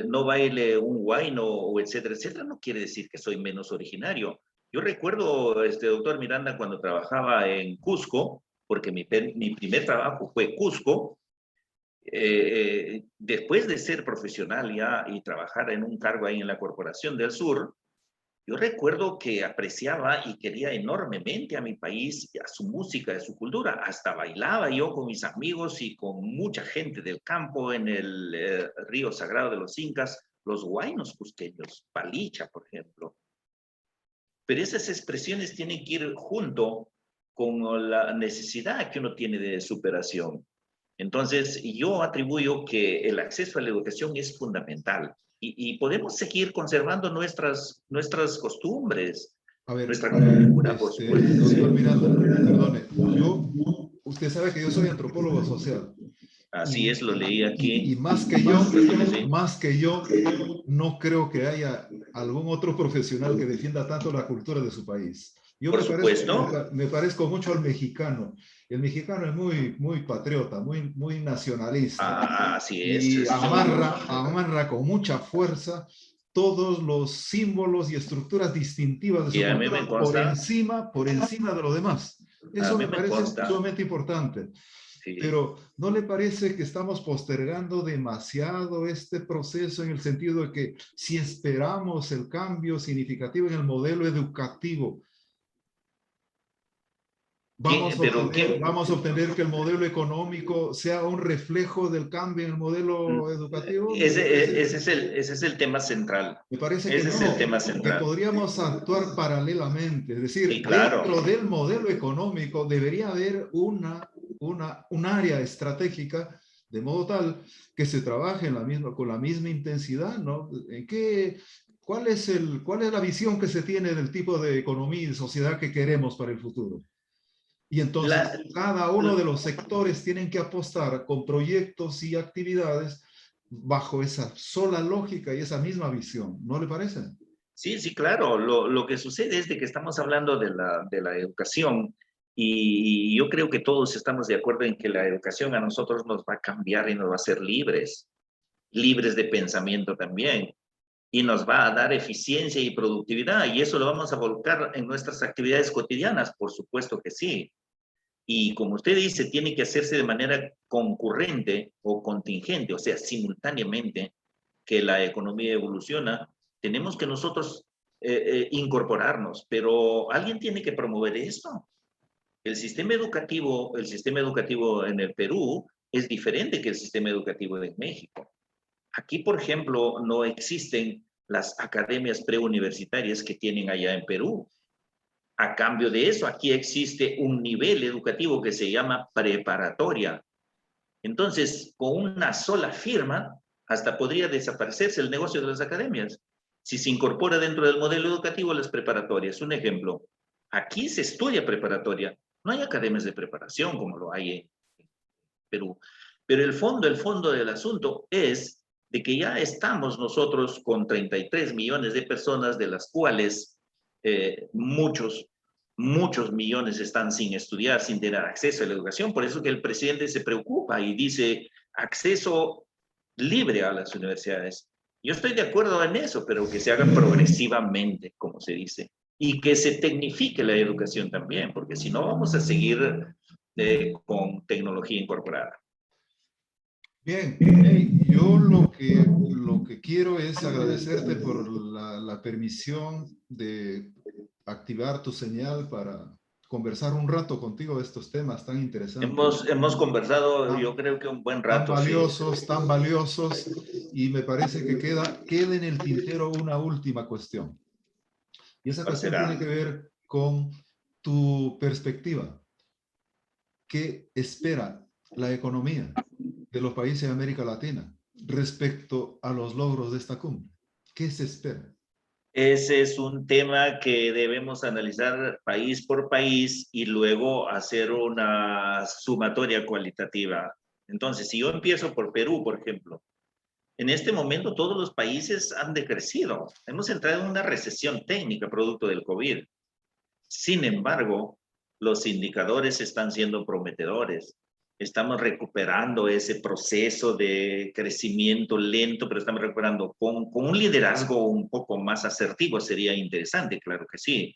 no baile un huayno o etcétera, etcétera, no quiere decir que soy menos originario. Yo recuerdo, doctor Miranda, cuando trabajaba en Cusco, porque mi primer trabajo fue Cusco, después de ser profesional ya y trabajar en un cargo ahí en la Corporación del Sur, yo recuerdo que apreciaba y quería enormemente a mi país, a su música, a su cultura. Hasta bailaba yo con mis amigos y con mucha gente del campo en el río sagrado de los Incas, los huaynos cusqueños, Palicha, por ejemplo. Pero esas expresiones tienen que ir junto con la necesidad que uno tiene de superación. Entonces, yo atribuyo que el acceso a la educación es fundamental y podemos seguir conservando nuestras costumbres, A ver, nuestra cultura, por supuesto, doctor sí. Miranda, perdone, usted sabe que yo soy antropólogo social Así es, lo leí y aquí. Por supuesto que sí. más que yo, no creo que haya algún otro profesional que defienda tanto la cultura de su país. Yo Por supuesto. me parezco mucho al mexicano. El mexicano es muy, muy patriota, muy, muy nacionalista Así es. y amarra con mucha fuerza todos los símbolos y estructuras distintivas de Y su a mí cultura me consta, por encima de lo demás. a Eso mí me me parece consta, sumamente importante. sí. Pero ¿no le parece que estamos postergando demasiado este proceso en el sentido de que si esperamos el cambio significativo en el modelo educativo, Pero vamos a obtener que el modelo económico sea un reflejo del cambio en el modelo educativo? ese es el tema central. Me parece que Ese es el no, tema que central. podríamos actuar paralelamente, es Sí, decir, claro. dentro del modelo económico debería haber un área estratégica de modo tal que se trabaje con la misma intensidad, ¿no? ¿Cuál es la visión que se tiene del tipo de economía y de sociedad que queremos para el futuro? Y entonces La, cada uno de los sectores tienen que apostar con proyectos y actividades bajo esa sola lógica y esa misma visión. ¿No le parece? sí, sí, claro. Lo que sucede es de que estamos hablando de la educación y yo creo que todos estamos de acuerdo en que la educación a nosotros nos va a cambiar y nos va a hacer libres, libres de pensamiento también. Y nos va a dar eficiencia y productividad y eso lo vamos a volcar en nuestras actividades cotidianas, por supuesto que sí. Y como usted dice, tiene que hacerse de manera concurrente o contingente, o sea, simultáneamente que la economía evoluciona, tenemos que nosotros incorporarnos, pero alguien tiene que promover esto. El sistema educativo en el Perú es diferente que el sistema educativo en México. Aquí, por ejemplo, no existen las academias preuniversitarias que tienen allá en Perú. A cambio de eso, aquí existe un nivel educativo que se llama preparatoria. Entonces, con una sola firma, hasta podría desaparecerse el negocio de las academias. Si se incorpora dentro del modelo educativo las preparatorias. Un ejemplo, Aquí se estudia preparatoria. No hay academias de preparación como lo hay en Perú. Pero el fondo del asunto es de que ya estamos nosotros con 33 millones de personas, de las cuales muchos millones están sin estudiar, sin tener acceso a la educación. Por eso que el presidente se preocupa y dice acceso libre a las universidades. Yo estoy de acuerdo en eso, pero que se haga progresivamente, como se dice, y que se tecnifique la educación también, porque si no vamos a seguir con tecnología incorporada. Bien, hey, yo lo que quiero es agradecerte por la permisión de activar tu señal para conversar un rato contigo de estos temas tan interesantes, Hemos conversado, yo tan, creo que un buen tan rato, sí. valiosos, tan valiosos, y me parece que queda en el tintero una última cuestión. Y esa ¿Cuál cuestión tiene será? que ver con tu perspectiva. ¿Qué espera la economía de los países de América Latina respecto a los logros de esta cumbre? ¿Qué se espera? Ese es un tema que debemos analizar país por país y luego hacer una sumatoria cualitativa. Entonces, si yo empiezo por Perú, por ejemplo, en este momento todos los países han decrecido. Hemos entrado en una recesión técnica producto del COVID. Sin embargo, los indicadores están siendo prometedores. Estamos recuperando ese proceso de crecimiento lento, pero estamos recuperando con un liderazgo un poco más asertivo. Sería interesante, claro que sí.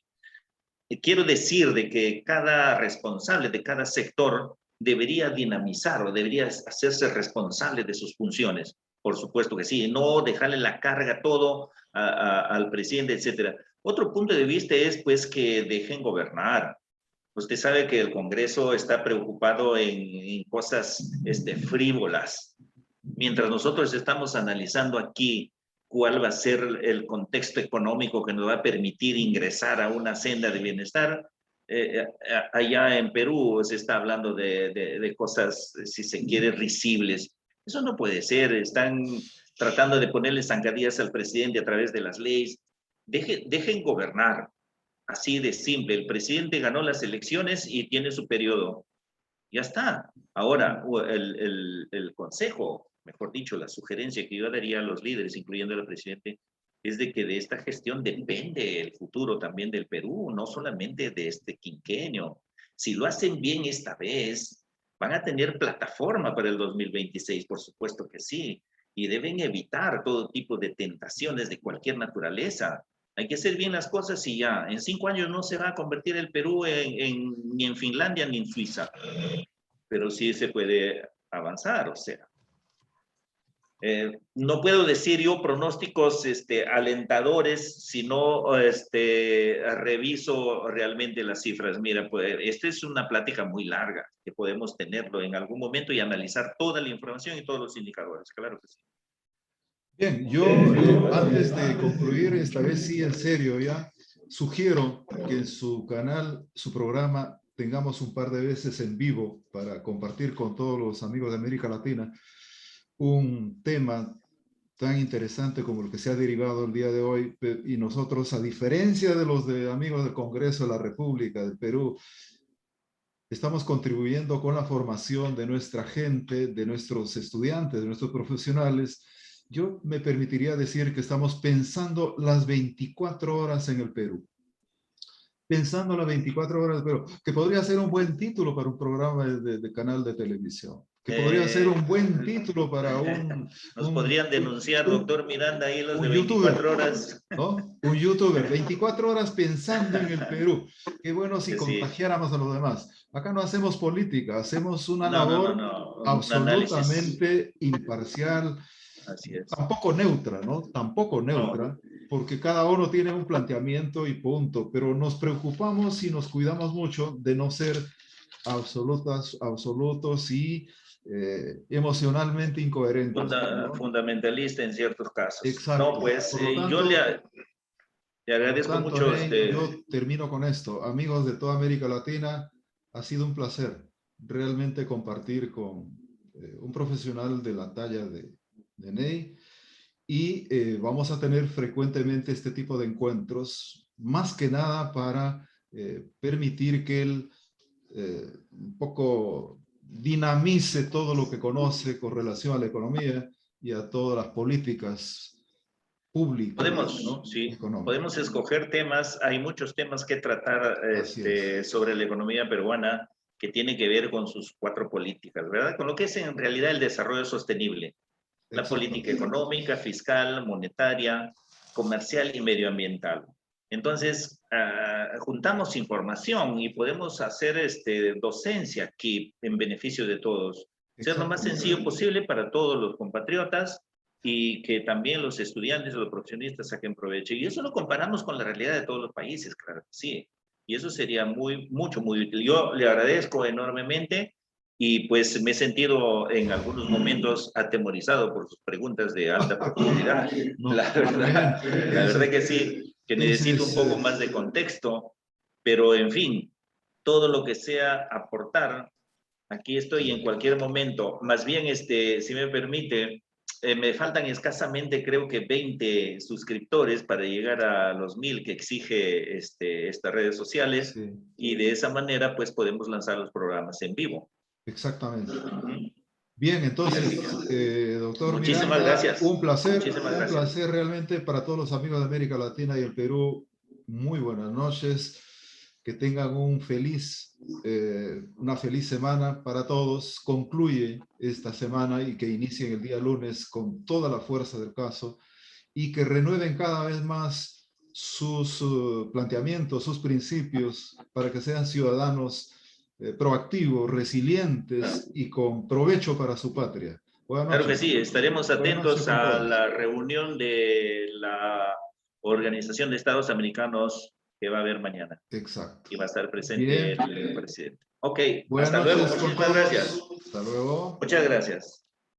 Y quiero decir de que cada responsable de cada sector debería dinamizar o debería hacerse responsable de sus funciones. Por supuesto que sí, no dejarle la carga todo al presidente, etcétera. Otro punto de vista es pues que dejen gobernar. Usted sabe que el Congreso está preocupado en cosas frívolas. Mientras nosotros estamos analizando aquí cuál va a ser el contexto económico que nos va a permitir ingresar a una senda de bienestar, allá en Perú se está hablando de cosas, si se quiere, risibles. Eso no puede ser. Están tratando de ponerle zancadillas al presidente a través de las leyes. Dejen gobernar. Así de simple. El presidente ganó las elecciones y tiene su periodo. Ya está. Ahora, el consejo, mejor dicho, la sugerencia que yo daría a los líderes, incluyendo al presidente, es de que de esta gestión depende el futuro también del Perú, no solamente de este quinquenio. Si lo hacen bien esta vez, van a tener plataforma para el 2026, por supuesto que sí, y deben evitar todo tipo de tentaciones de cualquier naturaleza. Hay que hacer bien las cosas y ya, en 5 años no se va a convertir el Perú ni en Finlandia ni en Suiza, pero sí se puede avanzar, o sea. No puedo decir yo pronósticos alentadores si no reviso realmente las cifras. Mira, pues esta es una plática muy larga que podemos tenerlo en algún momento y analizar toda la información y todos los indicadores, claro que sí. Bien, yo antes de concluir, esta vez sí, en serio, ya sugiero que en su canal, su programa, tengamos un par de veces en vivo para compartir con todos los amigos de América Latina un tema tan interesante como el que se ha derivado el día de hoy. Y nosotros, a diferencia de los amigos del Congreso de la República del Perú, estamos contribuyendo con la formación de nuestra gente, de nuestros estudiantes, de nuestros profesionales. Yo me permitiría decir que estamos pensando las 24 horas en el Perú. Pensando las 24 horas, pero que podría ser un buen título para un programa de canal de televisión. Que podría ser un buen título para Nos podrían denunciar, doctor Miranda, ahí los de un youtuber, 24 horas. ¿no? Un youtuber, 24 horas pensando en el Perú. Qué bueno si Sí. contagiáramos a los demás. Acá no hacemos política, hacemos una No, labor un análisis. absolutamente imparcial, Así es. tampoco neutra, ¿no? Tampoco No, neutra, porque cada uno tiene un planteamiento y punto, pero nos preocupamos y nos cuidamos mucho de no ser absolutos y emocionalmente incoherentes, ¿no? fundamentalista en ciertos casos. No, Exacto. pues Por lo yo tanto, le por lo agradezco tanto, mucho Ney, yo termino con esto. Amigos de toda América Latina, ha sido un placer realmente compartir con un profesional de la talla de Ney. Y vamos a tener frecuentemente este tipo de encuentros, más que nada para permitir que él un poco dinamice todo lo que conoce con relación a la economía y a todas las políticas públicas, Podemos, ¿no? sí, Económicas. podemos escoger temas. Hay muchos temas que tratar Así es. sobre la economía peruana que tiene que ver con sus 4 políticas, ¿verdad? Con lo que es en realidad el desarrollo sostenible. La política económica, fiscal, monetaria, comercial y medioambiental. Entonces, juntamos información y podemos hacer docencia aquí en beneficio de todos. Ser lo más sencillo posible para todos los compatriotas y que también los estudiantes o los profesionistas saquen provecho. Y eso lo comparamos con la realidad de todos los países, claro que sí. Y eso sería muy útil. Yo le agradezco enormemente y pues me he sentido en algunos momentos atemorizado por sus preguntas de alta profundidad. No, La verdad que sí, que necesito un poco más de contexto, pero en fin, todo lo que sea aportar, aquí estoy en cualquier momento. Más bien, si me permite, me faltan escasamente, creo que 20 suscriptores para llegar a los 1000 que exige estas redes sociales, sí. Y de esa manera pues podemos lanzar los programas en vivo. Exactamente. Bien, entonces, doctor Muchísimas Miranda, gracias. un placer, Muchísimas un gracias. placer realmente para todos los amigos de América Latina y el Perú. Muy buenas noches, que tengan una feliz semana para todos. Concluye esta semana y que inicien el día lunes con toda la fuerza del caso y que renueven cada vez más sus planteamientos, sus principios, para que sean ciudadanos proactivos, resilientes y con provecho para su patria. Buenas noches. Claro que sí, estaremos atentos a la reunión de la Organización de Estados Americanos que va a haber mañana. Exacto. Y va a estar presente el presidente. Ok, Buenas hasta luego. noches con Muchísimas todos. gracias. Hasta luego. Muchas gracias.